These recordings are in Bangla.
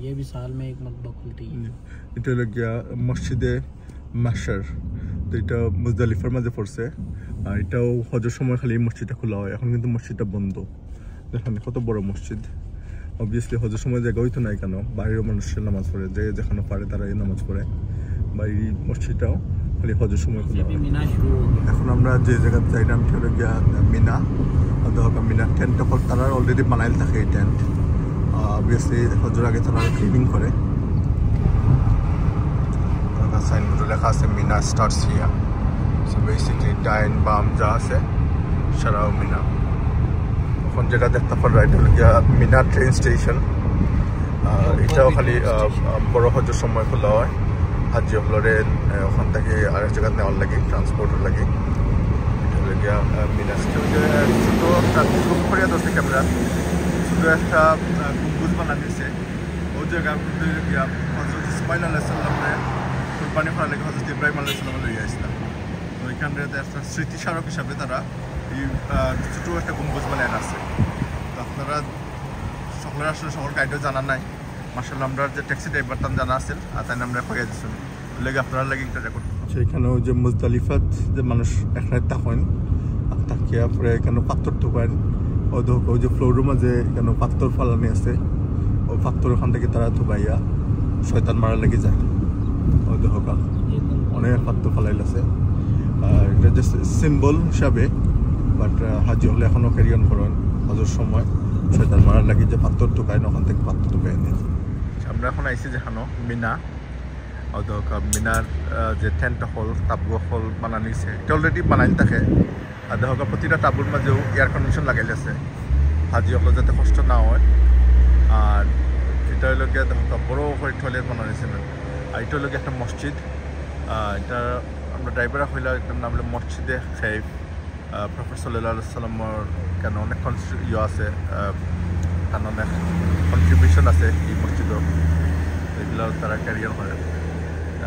ये भी साल में एक मरतबा खुलती है। এটা হলো গিয়া মসজিদে মাশার, তো এটা মুজদালিফার মাঝে পড়ছে। আর এটাও হজের সময় খালি মসজিদটা খোলা হয়, এখন কিন্তু মসজিদটা বন্ধ। দেখেন কত বড় মসজিদ। অবভিয়াসলি হজের সময় জায়গা হইতো নাই কেন, বাইরের মানুষের নামাজ পড়ে, যে যেখানে পারে তারা এই নামাজ পড়ে। বা এই মসজিদটাও খালি হজের সময় খোলা হয়। এখন আমরা যে জায়গাতে যাইলাম সেটা হলো গিয়া মিনা। মিনা টেন্ট তারা অলরেডি বানাইল থাকে এই টেন্ট। অবভিয়াসলি হজের আগে তারা ক্লিনিং করে। সাইনবোর্ডে লেখা আছে Mina starts here. So basically ডাইন বাম যা আছে সারাও মিনা। এখন যেটা দেখতে পারা এটা হলো গিয়া মিনা ট্রেন স্টেশন। এটাও খালি বড় হজের সময় খোলা হয়। হাজি হলরে ওখান থেকে আরেক জায়গা নেওয়ার লাগে, ট্রান্সপোর্টের লাগে। এটা হলো গিয়া মিনা স্টেশন। ছোটো একটা জুম করিয়া ধরছে ক্যামেরা, শুধু একটা গম্বুজ বানানো দিয়েছে। ওই জায়গার মধ্যে গিয়া হজরত ইসমাইল আলাইহিস সালামের কুরবানি করার লাগে হজরত ইব্রাহিম আলাইহিস সালাম লইয়া আসলাম। তো ওইখানে একটা স্মৃতিস্মারক হিসাবে তারা এই ছোটো একটা গম্বুজ বানায় আছে। তো আপনারা সকলের আসলে সকল গাইডও জানা নাই। মার্শাল্লাহ আমরা যে ট্যাক্সি ড্রাইভার তার জানা আছে, আর তাই আমরা হয়ে দিচ্ছেন লেগে আপনারা লাগে একটা রেকর্ড। সেখানেও যে মুজদালিফাত যে মানুষ এখানে থাকেন, তাকিয়া পরে এখানে পাথর ঢুকান। ওই যে ফ্লোরের মাঝে এখানে পাথর ফালানি আছে, ওই পাথর ওখান থেকে তারা ধুবাইয়া শয়তান মারা লেগে যায়। ওই দেখা অনেক পাথর ফালাইল আছে। আর এটা যে সিম্বল হিসাবে, বাট হাজি হলে এখনও ক্যারি অন করেন। হজের সময় শয়তান মারার লাগে যে পাথর ঢুকায়, ওখান থেকে পাথর ঢুকাই নিয়ে। আমরা এখন আইসি যেখানো মিনা। মিনার যে টেন্ট হল তাবু হল বানানিছে, এটা অলরেডি বানাই থাকে। আর দেখা প্রতিটা তাবুর মাঝেও এয়ার কন্ডিশন লাগাইলে আছে, হাজি হল যাতে কষ্ট না হয়। আর এটা হইল গিয়ে দেখা বড় করে টয়লেট বানানিছে। আর এটা হইল গিয়ে একটা মসজিদ। এটা আমরা ড্রাইভার হইলে এটার নাম হলো মসজিদে খাইফ। প্রফেসর সাল্লাল্লাহু আলাইহি ওয়াসাল্লামের কেন অনেক ইয়ে আছে, কেন অনেক কন্ট্রিবিউশন আছে এই মসজিদও, এগুলো তারা ক্যারিয়ার করে।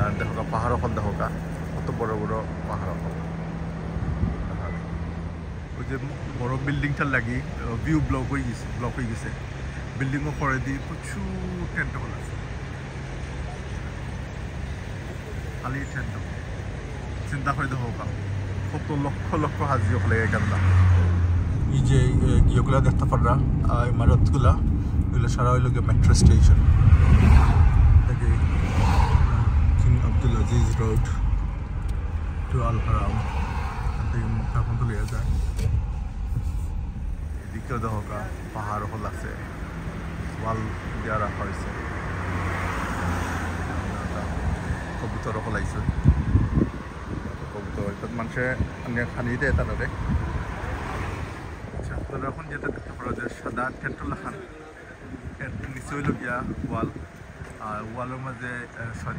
আর দেখা পাহাড় হল দেখা কত বড় বড় পাহাড় হল। ওই যে বড় বিল্ডিংটার লাগি ভিউ ব্লক হয়ে গেছে। বিল্ডিংও করে দিয়ে প্রচুর টেন্ট হল আছে, খালি টেন্ট। চিন্তা করে দেখা কত লক্ষ লক্ষ হাজি হলে এখানটা। এই যে ইয়েগুলা দেখতে পাররা ইমারতগুলা, এগুলো সারা হইল গিয়ে metro station. King Abdul Aziz road to Al Haram, থেকে মক্কা পর্যন্ত লিয়ে যায়। এদিকেও দেখা পাহাড় হল আছে, ওয়াল দেওয়া রাখা হয়েছে, কবুতর হল আইছে। মানুষে খানি দেয় তারা। আচ্ছা, আপনারা এখন যেটা দেখতে পারা যায় সাদা টেন্টুলা খান, নিচে হইল গিয়া ওয়াল। আর ওয়ালের মাঝে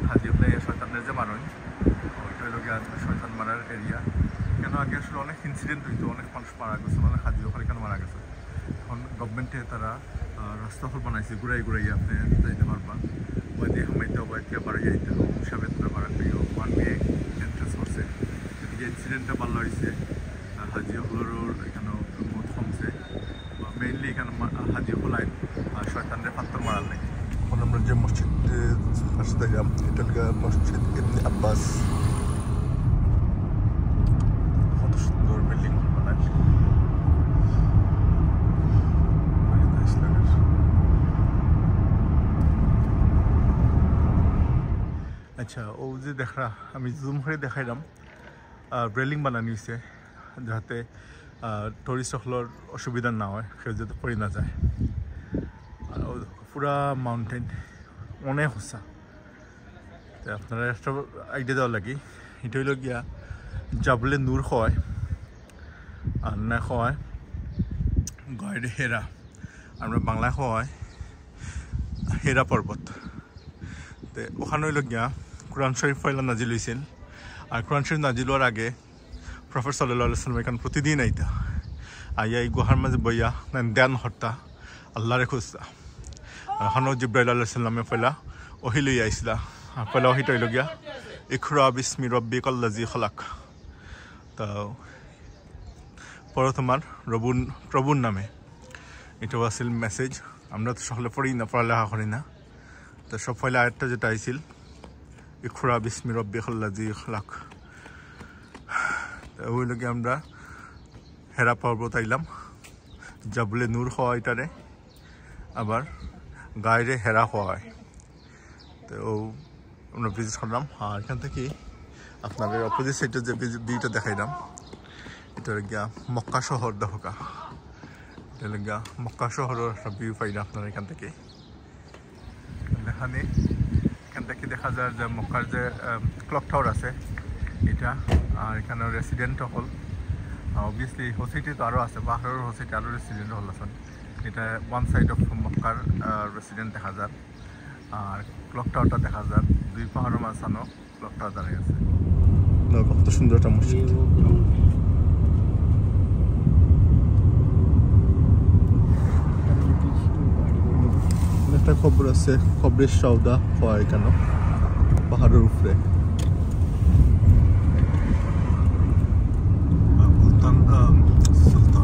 হাজি হলে শয়তানের যে মারণ, ওইটা হইল গিয়া শয়তান মারার এরিয়া। কেন আগে আসলে অনেক ইনসিডেন্ট হইতো, অনেক মানুষ মারা গেছে, অনেক হাজি ওখানে কেন মারা গেছে। এখন গভর্নমেন্টে তারা রাস্তা হল বানাইছে, ঘুরাই আপনি যাইতে পারবা। ওই দিয়ে হামাইতে বা দিয়ে বাড়ি যাইতে হিসাবে তারা মারা খাইও ওয়ান ওয়ে এন্ট্রেন্স করছে। এদিকে ইনসিডেন্টটা ভালো হয়েছে, হাজি হলেরও এখানেও মত কমছে। মেইনলি এখানে হাজি হলাই শয়তানরে পাথর মারার লাগে। এখন আমরা যে মসজিদে পাশে দেখলাম, এটা মসজিদ ইবনে আব্বাস। কত সুন্দর বিল্ডিং বানায়, আচ্ছা। ও যে দেখা আমি জুম করে দেখাইলাম, রেলিং বানানো হয়েছে যাতে টুরিস্ট সকলের অসুবিধা না হয়, কেউ যাতে পড়ে না যায়। আর পুরা মাউন্টেন অনেক উঁচা। তো আপনারা একটা আইডিয়া দেওয়া লাগে, এটা হইল গিয়া জাবলে নূর হয় আর না হয় গয়ের হেরা, আমরা বাংলায় হয় হেরা পর্বত। তো ওখানে হইল গিয়া কোরআন শরীফ পয়লা নাজিল হয়েছিল। আর কোরআন শরীফ নাজিল হওয়ার আগে প্রফেসর সাল্লাল্লাহু আলাইহি ওয়াসাল্লাম এখানে প্রতিদিন আইতা, আইয়া এই গুহার মাঝে বইয়া ধ্যান হরতা, আল্লাহরে খুঁজতা। আর এখনও জিব্রাইল আলাইহিস সালামে পয়লা ওহি লই আইসলা। আর পয়লা ওহিটা হইল গিয়া ইকরা বিসমি রব্বিকাল্লাযী খালাক। তো পড়ো তোমার প্রভুর নামে, এটাও আসল মেসেজ। আমরা তো সকলে পড়ি না, পড়ালেখা করি না, তো সব ফলে আরেকটা যেটা আইছিল ইকরা বিসমি রব্বিকাল্লাযী খলাক, তো ওই লগে আমরা হেরা পর্বত আইলাম, জাবলে নূর হওয়া এটারে, আবার গায়ে হেরা হওয়ায়, তো আমরা ভিজিট করলাম। আর এখান থেকে আপনাদের অপোজিট সাইডে যে ভিউটা দেখাইলাম এটা গিয়া মক্কা শহর দেখা, এটা গিয়া মক্কা শহরের একটা ভিউ পাইলাম আপনারা এখান থেকে। এখান থেকে দেখা যায় যে মক্কার যে ক্লক টাওয়ার আছে এটা, আর এখানে রেসিডেন্ট হল, অবভিয়াসলি হোসিটি তো আরও আছে, পাহাড়ের হোসিটি আরও রেসিডেন্ট হল আছেন। এটা ওয়ান সাইড অফ মক্কার রেসিডেন্ট দেখা যায়, আর ক্লক টাওয়ারটা দেখা যায় দুই পাহাড়ের মাঝখানেও ক্লক টাওয়ার দাঁড়িয়ে আছে। কত সুন্দর একটা মসজিদ। একটা খবর আছে খবরের সওদা হয় কেন পাহাড়ের উপরে, সুলতান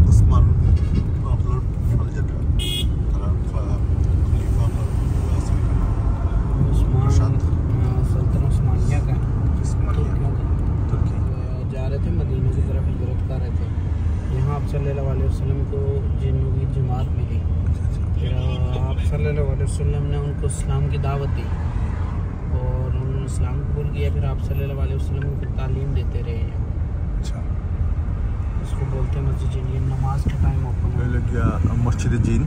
উসমান जा रहे थे मदीना की तरफ हिजरत कर रहे थे। यहाँ आप सल्लल्लाहु अलैहि वसल्लम को जिन्नों की जमात मिली, फिर आप सल्लल्लाहु अलैहि वसल्लम ने उनको इस्लाम की दावत दी और उन्होंने इस्लाम कबूल किया। फिर आप सल्लल्लाहु अलैहि वसल्लम को तालीम देते रहे। अच्छा, इसको बोलते हैं मस्जिद जिन। ये नमाज के टाइम ओपन है मस्जिद जिन,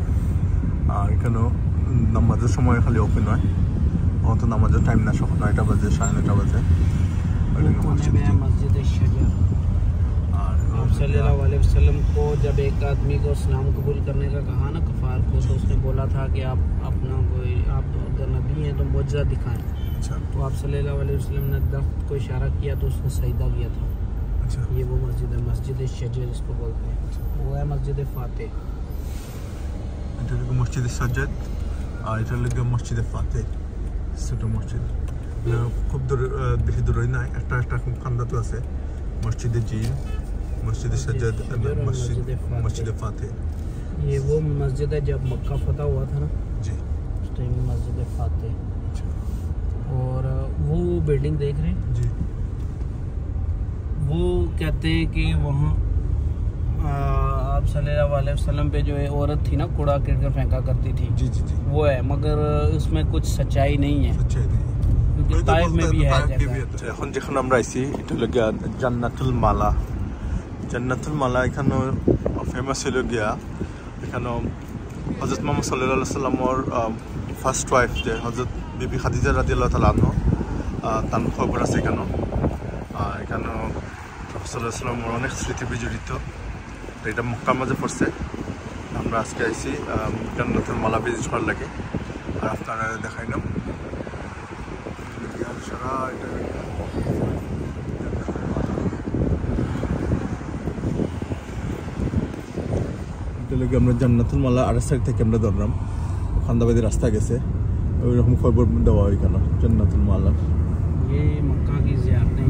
আর এখানেও নামাজের সময় খালি ওপেন হয়, এখন তো নামাজের টাইম না, সকাল 9টা বাজে 9:30 বাজে। मस्जिद शजर, और आप सल्लल्लाहु अलैहि वसल्लम को जब एक आदमी को इस्लाम कबूल करने का कहा ना कफार को, तो उसने बोला था कि आप अपना कोई, आप अगर नबी हैं तो मुआजिज़ा दिखाएं। अच्छा, तो आप सल्लल्लाहु अलैहि वसल्लम ने दरख्त को इशारा किया तो उसने सजदा किया था। अच्छा, ये वो मस्जिद है, मस्जिद शजर जिसको बोलते हैं। वो है मस्जिद फातेह। এটা হলো মসজিদ সাজ্জাদ, আর এটা হলো মসজিদ ফাতেহ, ছোট মসজিদ, খুব বেশি দূরে নাই, একটা খুব কান্দাতে আছে। মসজিদ জিন, মসজিদ সাজ্জাদ, মসজিদ ফাতেহ। ये वो मस्जिद है जब मक्का फतह हुआ था ना जी, उस टाइम मस्जिद फातेह। और वो बिल्डिंग देख रहे हैं जी, वो कहते हैं कि वहाँ आप सल्लल्लाहु अलैहि वसल्लम पे जो है औरत थी ना कूड़ा गिरकर फेंका करती थी, जी जी जी, वो है, मगर उसमें कुछ सच्चाई नहीं है, সচ্চাই নেই। क्योंकि ताइफ में भी है जगह। এখন যেখানে আমরা আইছি এটা হলো গিয়া জান্নাতুল মালা। জান্নাতুল মালা এখানে ফেমাস হলো গিয়া, এখানে হযরত মুহাম্মদ সাল্লাল্লাহু আলাইহি সাল্লামর ফার্স্ট ওয়াইফ যে হযরত বিবি খাদিজা রাদিয়াল্লাহু তাআলা আনহা, তার খবর আছে এখানে। এখানে রাসূলুল্লাহ সাল্লাল্লাহু আলাইহি সাল্লামর অনেক স্মৃতি বিজড়িত। এটা মক্কার মাঝে পড়ছে। আমরা আজকে আইছি জান্নাতুল মালা ভিজিট করার লাগে, আর আপনারা দেখাইলাম আমরা জান্নাতুল মালা আরেক সাইড থেকে আমরা ধরলাম, খান্দাবাদী রাস্তা গেছে, ওই রকম খবর দেওয়া হয় কেন জান্নাতুল মালা। ये मक्का की ज़ियारतें